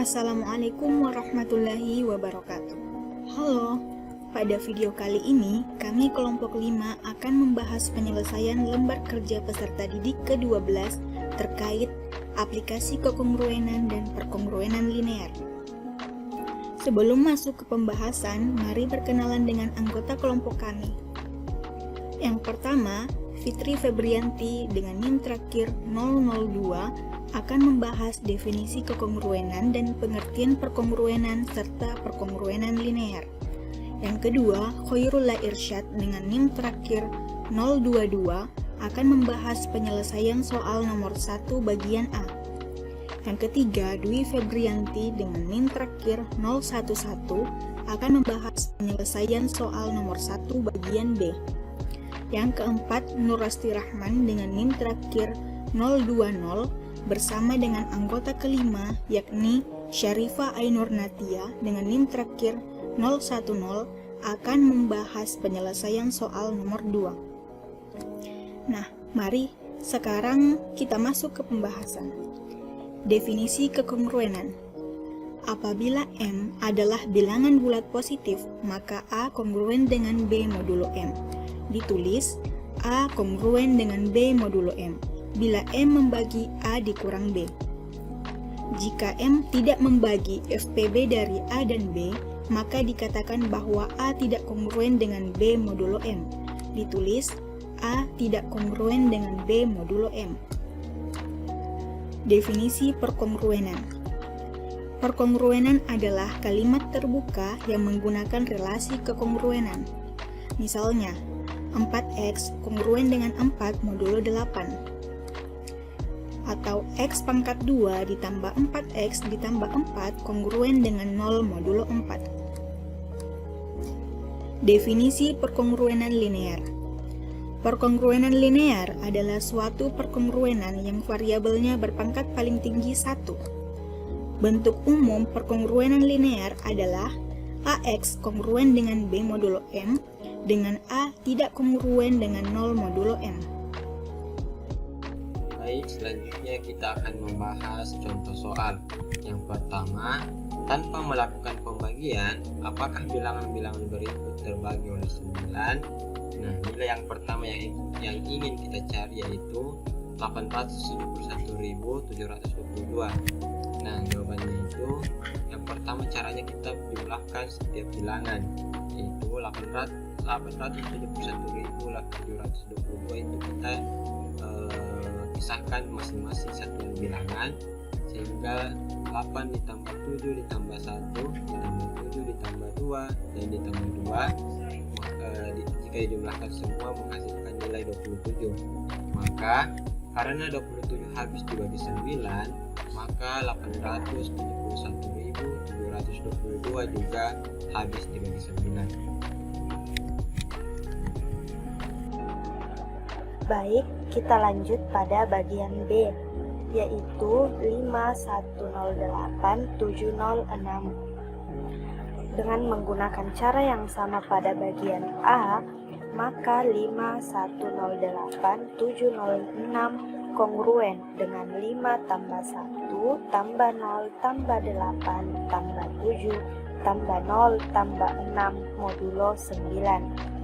Assalamualaikum warahmatullahi wabarakatuh. Halo, pada video kali ini kami kelompok 5 akan membahas penyelesaian lembar kerja peserta didik ke-12 terkait aplikasi kekongruenan dan perkongruenan linear. Sebelum masuk ke pembahasan, mari berkenalan dengan anggota kelompok kami. Yang pertama, Fitri Febrianti dengan NIM terakhir 002 akan membahas definisi kekongruenan dan pengertian perkongruenan serta perkongruenan linear. Yang kedua, Khoirullah Irsyad dengan NIM terakhir 022 akan membahas penyelesaian soal nomor 1 bagian A. Yang ketiga, Dwi Febrianti dengan NIM terakhir 011 akan membahas penyelesaian soal nomor 1 bagian B. Yang keempat, Nurasti Rahman dengan NIM terakhir 020 bersama dengan anggota kelima yakni Syarifah Ainur Natia dengan NIM terakhir 010 akan membahas penyelesaian soal nomor 2. Nah, mari sekarang kita masuk ke pembahasan. Definisi kekongruenan. Apabila M adalah bilangan bulat positif, maka A kongruen dengan B modulo M. Ditulis A kongruen dengan B modulo M bila M membagi A dikurang B. Jika M tidak membagi FPB dari A dan B, maka dikatakan bahwa A tidak kongruen dengan B modulo M. Ditulis A tidak kongruen dengan B modulo M. Definisi perkongruenan. Perkongruenan adalah kalimat terbuka yang menggunakan relasi kekongruenan. Misalnya, 4X kongruen dengan 4 modulo 8. Atau X pangkat 2 ditambah 4X ditambah 4 kongruen dengan 0 modulo 4. Definisi perkongruenan linear. Perkongruenan linear adalah suatu perkongruenan yang variabelnya berpangkat paling tinggi 1. Bentuk umum perkongruenan linear adalah AX kongruen dengan B modulo M dengan A tidak kongruen dengan 0 modulo M. Baik, selanjutnya kita akan membahas contoh soal. Yang pertama, tanpa melakukan pembagian, apakah bilangan-bilangan berikut terbagi oleh 9? Nah, nilai yang pertama yang ingin kita cari yaitu 871.722. Nah, jawabannya itu yang pertama caranya kita jumlahkan setiap bilangan, yaitu 871.722 itu kita pisahkan masing-masing satuan bilangan, sehingga 8 ditambah 7 ditambah 1 ditambah 7 ditambah 2 dan ditambah 2 jika dijumlahkan semua menghasilkan nilai 27. Maka karena 27 habis dibagi 9, maka 871.722 juga habis dibagi 9. Baik, kita lanjut pada bagian B, yaitu 5108.706. Dengan menggunakan cara yang sama pada bagian A, maka 5108.706 kongruen dengan 5 tambah 1 tambah 0 tambah 8 tambah 7 tambah 0 tambah 6 modulo 9.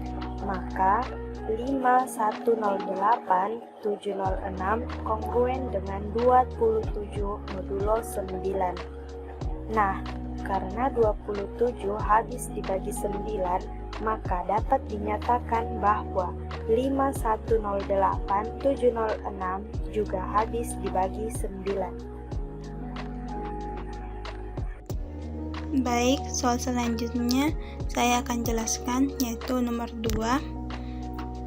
Maka 5108.706 kongruen dengan 27 modulo 9. Nah, karena 27 habis dibagi 9, maka dapat dinyatakan bahwa 5108.706 juga habis dibagi 9. Baik, soal selanjutnya saya akan jelaskan, yaitu nomor 2.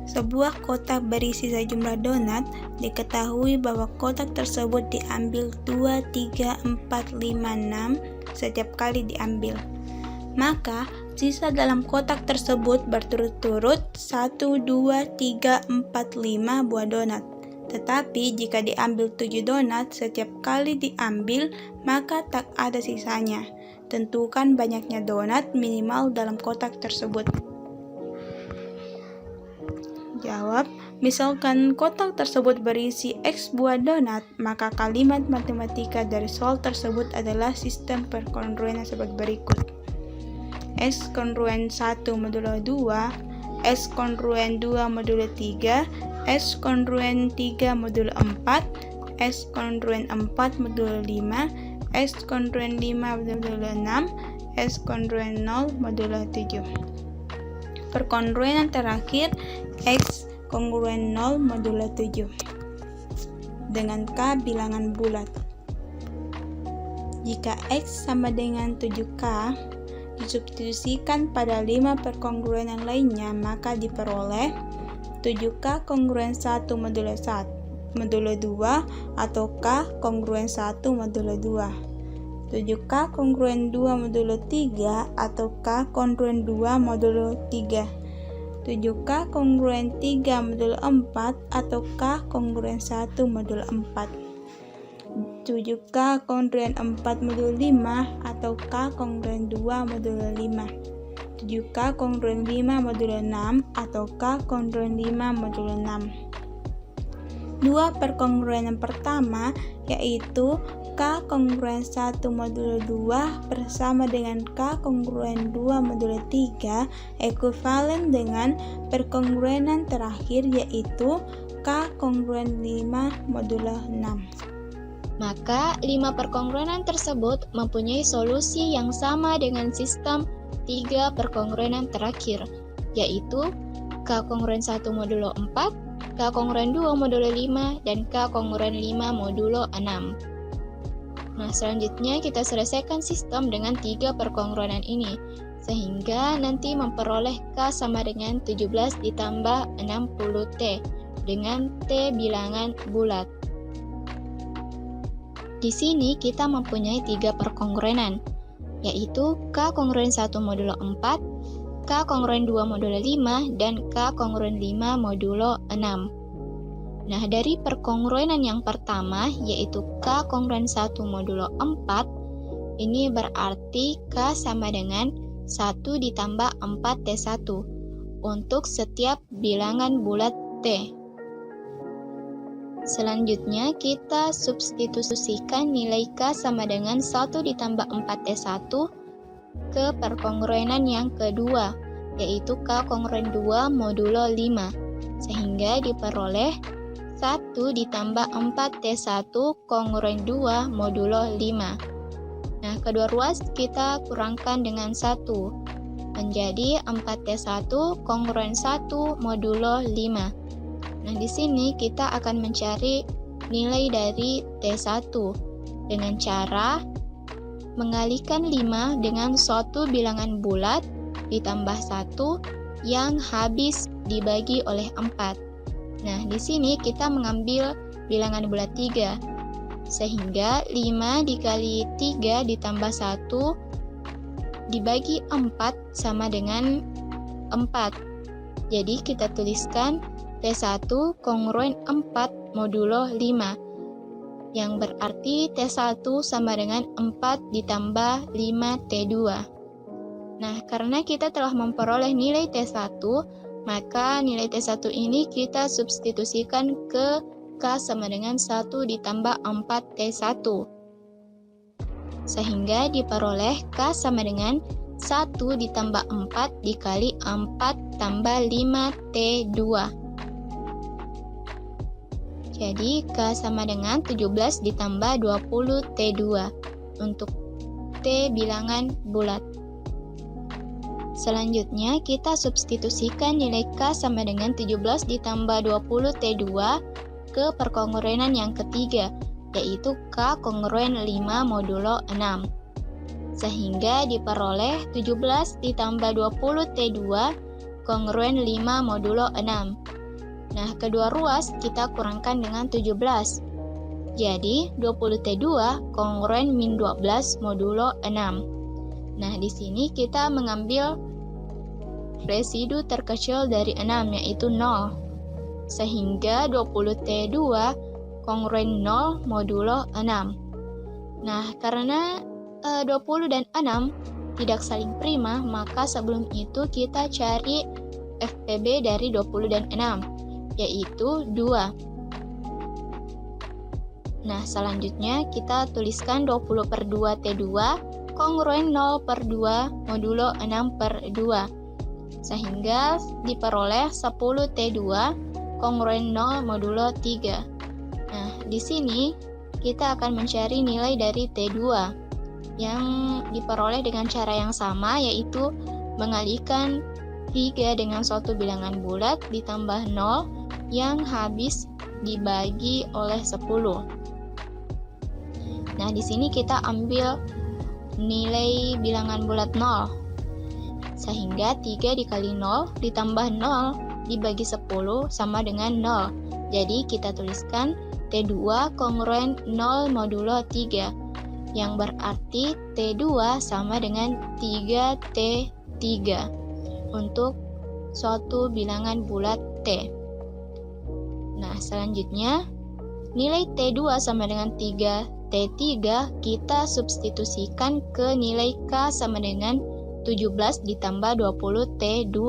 Sebuah kotak berisi sejumlah donat, diketahui bahwa kotak tersebut diambil 2, 3, 4, 5, 6 setiap kali diambil. Maka, sisa dalam kotak tersebut berturut-turut 1, 2, 3, 4, 5 buah donat. Tetapi jika diambil 7 donat setiap kali diambil, maka tak ada sisanya. Tentukan banyaknya donat minimal dalam kotak tersebut. Jawab, Misalkan kotak tersebut berisi X buah donat, maka kalimat matematika dari soal tersebut adalah sistem perkongruenan sebagai berikut. X kongruen 1 modulo 2, X kongruen 2 modulo 3, X kongruen 3 modulo 4, X kongruen 4 modulo 5, X kongruen 5 modulo 6, X kongruen 0 modulo 7. Perkongruenan terakhir X kongruen 0 modulo 7 dengan K bilangan bulat. Jika X sama dengan 7K disubstitusikan pada 5 perkongruenan lainnya, maka diperoleh 7K kongruen 1 modulo 1 modulo 2 atau K kongruen 1 modulo 2. 7K kongruen 2 modulo 3 atau K kongruen 2 modulo 3. 7K kongruen 3 modulo 4 atau K kongruen 1 modulo 4. 7K kongruen 4 modulo 5 atau K kongruen 2 modulo 5. 7K kongruen 5 modulo 6 atau K kongruen 5 modulo 6. Dua perkongruenan pertama yaitu K kongruen 1 modulo 2 bersama dengan K kongruen 2 modulo 3 ekuivalen dengan perkongruenan terakhir yaitu K kongruen 5 modulo 6. Maka 5 perkongruenan tersebut mempunyai solusi yang sama dengan sistem 3 perkongruenan terakhir, yaitu K kongruen 1 modulo 4, K kongruen 2 modulo 5, dan K kongruen 5 modulo 6. Nah, selanjutnya kita selesaikan sistem dengan 3 perkongruenan ini, sehingga nanti memperoleh K sama dengan 17 ditambah 60T dengan T bilangan bulat. Di sini kita mempunyai 3 perkongruenan, yaitu K kongruen 1 modulo 4, K kongruen 2 modulo 5, dan K kongruen 5 modulo 6. Nah, dari perkongruenan yang pertama, yaitu K kongruen 1 modulo 4, ini berarti K sama dengan 1 ditambah 4T1 untuk setiap bilangan bulat T. Selanjutnya, kita substitusikan nilai K sama dengan 1 ditambah 4T1 ke perkongruenan yang kedua, yaitu K kongruen 2 modulo 5, sehingga diperoleh 1 ditambah 4T1 kongruen 2 modulo 5. Nah, kedua ruas kita kurangkan dengan 1, menjadi 4T1 kongruen 1 modulo 5. Nah, di sini kita akan mencari nilai dari T1 dengan cara mengalihkan 5 dengan suatu bilangan bulat ditambah 1 yang habis dibagi oleh 4. Nah, di sini kita mengambil bilangan bulat 3, sehingga 5 dikali 3 ditambah 1 dibagi 4 sama dengan 4. Jadi kita tuliskan T1 kongruen 4 modulo 5, yang berarti T1 sama dengan 4 ditambah 5T2. Nah, karena kita telah memperoleh nilai T1, maka nilai T1 ini kita substitusikan ke K sama dengan 1 ditambah 4T1. Sehingga diperoleh K sama dengan 1 ditambah 4 dikali 4 tambah 5T2. Jadi K sama dengan 17 ditambah 20T2 untuk T bilangan bulat. Selanjutnya, kita substitusikan nilai K sama dengan 17 ditambah 20T2 ke perkongruenan yang ketiga, yaitu K kongruen 5 modulo 6. Sehingga diperoleh 17 ditambah 20T2 kongruen 5 modulo 6. Nah, kedua ruas kita kurangkan dengan 17. Jadi, 20T2 kongruen min 12 modulo 6. Nah, di sini kita mengambil residu terkecil dari 6, yaitu 0. Sehingga 20T2 kongruen 0 modulo 6. Nah, karena 20 dan 6 tidak saling prima, maka sebelum itu kita cari FPB dari 20 dan 6. yaitu 2. Nah, selanjutnya kita tuliskan 20/2 T2 kongruen 0/2 modulo 6/2. Sehingga diperoleh 10 T2 kongruen 0 modulo 3. Nah, di sini kita akan mencari nilai dari T2 yang diperoleh dengan cara yang sama, yaitu mengalihkan 3 dengan suatu bilangan bulat ditambah 0 yang habis dibagi oleh 10. Nah, di sini kita ambil nilai bilangan bulat 0. Sehingga 3 dikali 0 ditambah 0 dibagi 10 sama dengan 0. Jadi kita tuliskan T2 kongruen 0 modulo 3, yang berarti T2 sama dengan 3T3 untuk suatu bilangan bulat T. Nah, selanjutnya nilai T2 sama dengan 3T3 kita substitusikan ke nilai K sama dengan 17 ditambah 20 T2,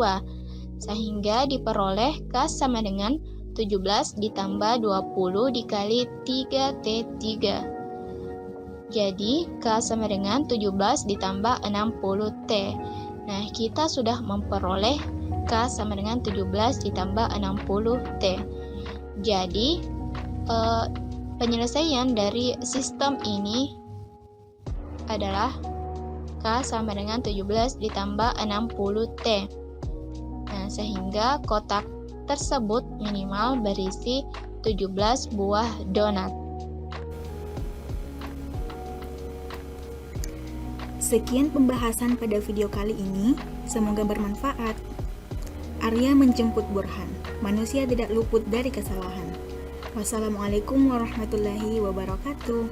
sehingga diperoleh K sama dengan 17 ditambah 20 dikali 3T3. Jadi K sama dengan 17 ditambah 60T. Nah, kita sudah memperoleh K sama dengan 17 ditambah 60T. Jadi penyelesaian dari sistem ini adalah K sama dengan 17 ditambah 60T. Nah, sehingga kotak tersebut minimal berisi 17 buah donat. Sekian pembahasan pada video kali ini, semoga bermanfaat. Arya menjemput Burhan, manusia tidak luput dari kesalahan. Wassalamualaikum warahmatullahi wabarakatuh.